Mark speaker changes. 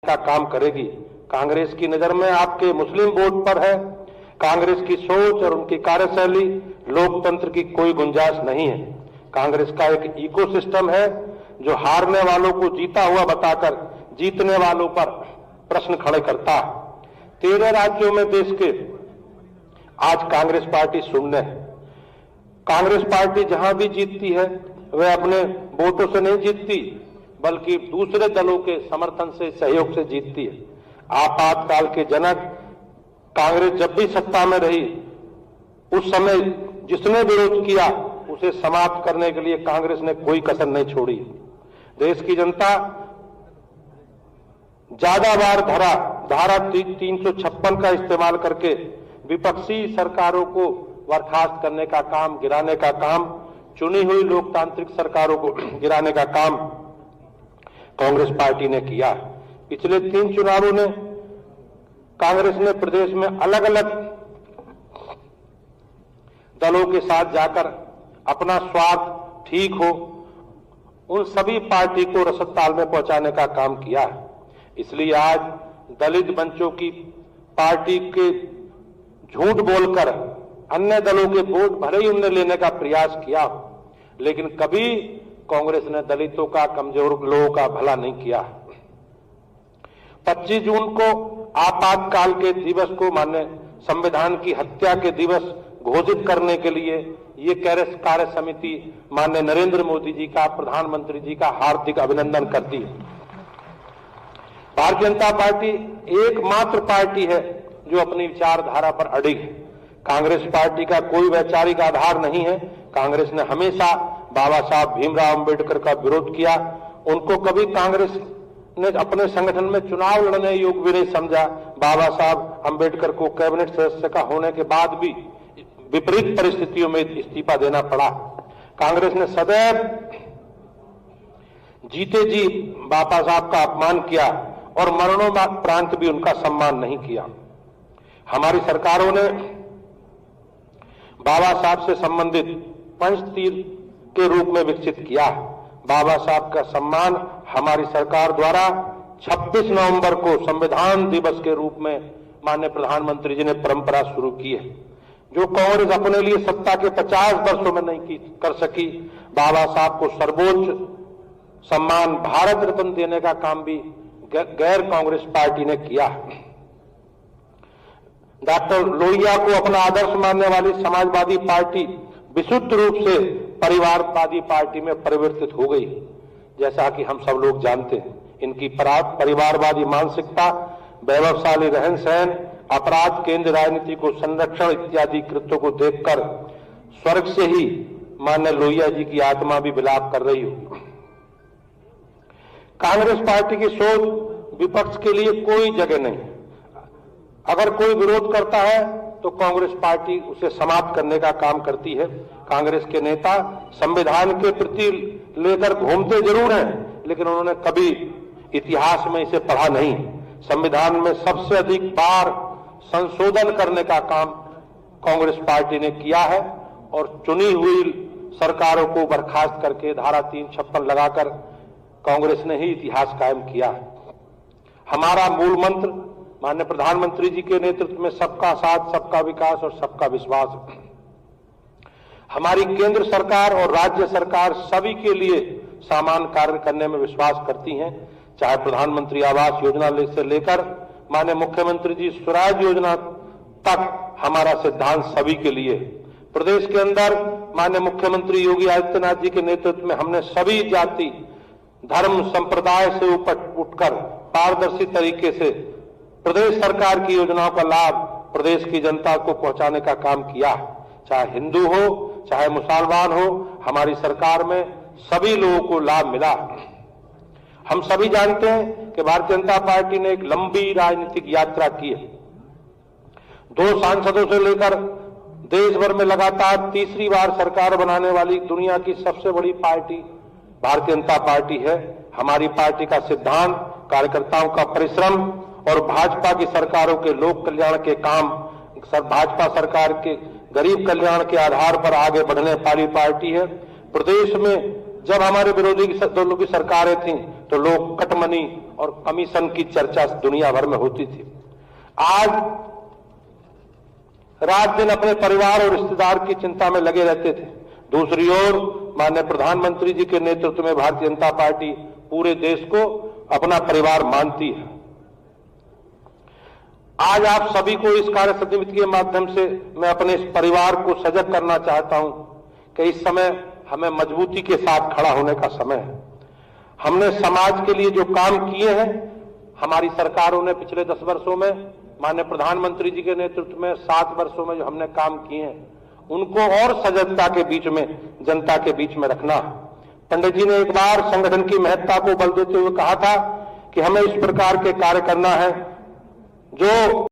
Speaker 1: का काम करेगी। कांग्रेस की नजर में आपके मुस्लिम वोट पर है। कांग्रेस की सोच और उनकी कार्यशैली लोकतंत्र की कोई गुंजाइश नहीं है। कांग्रेस का एक इकोसिस्टम है जो हारने वालों को जीता हुआ बताकर जीतने वालों पर प्रश्न खड़े करता है। 13 राज्यों में देश के आज कांग्रेस पार्टी शून्य है। कांग्रेस पार्टी जहां भी जीतती है वह अपने वोटों से नहीं जीतती, बल्कि दूसरे दलों के समर्थन से, सहयोग से जीतती है। आपातकाल के जनक कांग्रेस जब भी सत्ता में रही, उस समय जिसने विरोध किया उसे समाप्त करने के लिए कांग्रेस ने कोई कसर नहीं छोड़ी। देश की जनता ज्यादा बार धारा 356 का इस्तेमाल करके विपक्षी सरकारों को बर्खास्त करने का काम, गिराने का काम, चुनी हुई लोकतांत्रिक सरकारों को गिराने का काम कांग्रेस पार्टी ने किया। पिछले 3 चुनावों ने कांग्रेस ने प्रदेश में अलग अलग दलों के साथ जाकर अपना स्वार्थ ठीक हो उन सभी पार्टी को रसद में पहुंचाने का काम किया है। इसलिए आज दलित मंचों की पार्टी के झूठ बोलकर अन्य दलों के वोट भले ही उन्होंने लेने का प्रयास किया, लेकिन कभी कांग्रेस ने दलितों का, कमजोर लोगों का भला नहीं किया। 25 जून को आपातकाल के दिवस को माने संविधान की हत्या के दिवस घोषित करने के लिए ये कार्य समिति माननीय नरेंद्र मोदी जी का, प्रधानमंत्री जी का हार्दिक अभिनंदन करती है। भारतीय जनता पार्टी एकमात्र पार्टी है जो अपनी विचारधारा पर अडिग है। कांग्रेस पार्टी का कोई वैचारिक आधार नहीं है। कांग्रेस ने हमेशा बाबा साहब भीमराव अंबेडकर का विरोध किया। उनको कभी कांग्रेस ने अपने संगठन में चुनाव लड़ने योग्य भी नहीं समझा। बाबा साहब अंबेडकर को कैबिनेट सदस्य का होने के बाद भी विपरीत परिस्थितियों में इस्तीफा देना पड़ा। कांग्रेस ने सदैव जीते जी बाबा साहब का अपमान किया और मरणोपरांत भी उनका सम्मान नहीं किया। हमारी सरकारों ने बाबा साहब से संबंधित पंचतीर्थ के रूप में विकसित किया। बाबा साहब का सम्मान हमारी सरकार द्वारा 26 नवंबर को संविधान दिवस के रूप में माननीय प्रधानमंत्री जी ने परंपरा शुरू की है, जो कांग्रेस अपने लिए सत्ता के 50 वर्षों में नहीं कर सकी। बाबा साहब को सर्वोच्च सम्मान भारत रत्न देने का काम भी गैर कांग्रेस पार्टी ने किया। डॉक्टर लोहिया को अपना आदर्श मानने वाली समाजवादी पार्टी विशुद्ध रूप से परिवारवादी पार्टी में परिवर्तित हो गई। जैसा कि हम सब लोग जानते हैं, इनकी परिवारवादी मानसिकता, वैभवशाली रहन सहन, अपराध केंद्र राजनीति को संरक्षण इत्यादि कृत्यों को देखकर स्वर्ग से ही माननीय लोहिया जी की आत्मा भी विलाप कर रही हो। कांग्रेस पार्टी की सोच विपक्ष के लिए कोई जगह नहीं। अगर कोई विरोध करता है तो कांग्रेस पार्टी उसे समाप्त करने का काम करती है। कांग्रेस के नेता संविधान के प्रति लेकर घूमते जरूर हैं, लेकिन उन्होंने कभी इतिहास में इसे पढ़ा नहीं। संविधान में सबसे अधिक बार संशोधन करने का काम कांग्रेस पार्टी ने किया है और चुनी हुई सरकारों को बर्खास्त करके धारा 356 लगाकर कांग्रेस ने ही इतिहास कायम किया है। हमारा मूल मंत्र माननीय प्रधानमंत्री जी के नेतृत्व में सबका साथ, सबका विकास और सबका विश्वास। हमारी केंद्र सरकार और राज्य सरकार सभी के लिए समान कार्य करने में विश्वास करती हैं। चाहे प्रधानमंत्री आवास योजना से लेकर माननीय मुख्यमंत्री जी स्वराज योजना तक हमारा सिद्धांत सभी के लिए। प्रदेश के अंदर माननीय मुख्यमंत्री योगी आदित्यनाथ जी के नेतृत्व में हमने सभी जाति, धर्म, संप्रदाय से उठकर पारदर्शी तरीके से प्रदेश सरकार की योजनाओं का लाभ प्रदेश की जनता को पहुंचाने का काम किया। चाहे हिंदू हो, चाहे मुसलमान हो, हमारी सरकार में सभी लोगों को लाभ मिला। हम सभी जानते हैं कि भारतीय जनता पार्टी ने एक लंबी राजनीतिक यात्रा की है। 2 सांसदों से लेकर देश भर में लगातार तीसरी बार सरकार बनाने वाली दुनिया की सबसे बड़ी पार्टी भारतीय जनता पार्टी है। हमारी पार्टी का सिद्धांत, कार्यकर्ताओं का परिश्रम और भाजपा की सरकारों के लोक कल्याण के काम, भाजपा सरकार के गरीब कल्याण के आधार पर आगे बढ़ने वाली पार्टी है। प्रदेश में जब हमारे विरोधी दलों की सरकारें थीं तो लोग कटमनी और कमीशन की चर्चा दुनिया भर में होती थी। आज रात दिन अपने परिवार और रिश्तेदार की चिंता में लगे रहते थे। दूसरी ओर माननीय प्रधानमंत्री जी के नेतृत्व में भारतीय जनता पार्टी पूरे देश को अपना परिवार मानती है। आज आप सभी को इस कार्य समिति के माध्यम से मैं अपने इस परिवार को सजग करना चाहता हूं कि इस समय हमें मजबूती के साथ खड़ा होने का समय है। हमने समाज के लिए जो काम किए हैं, हमारी सरकारों ने पिछले 10 वर्षों में माननीय प्रधानमंत्री जी के नेतृत्व में 7 वर्षों में जो हमने काम किए हैं, उनको और सजगता के बीच में, जनता के बीच में रखना। पंडित जी ने एक बार संगठन की महत्ता को बल देते हुए कहा था कि हमें इस प्रकार के कार्य करना है जो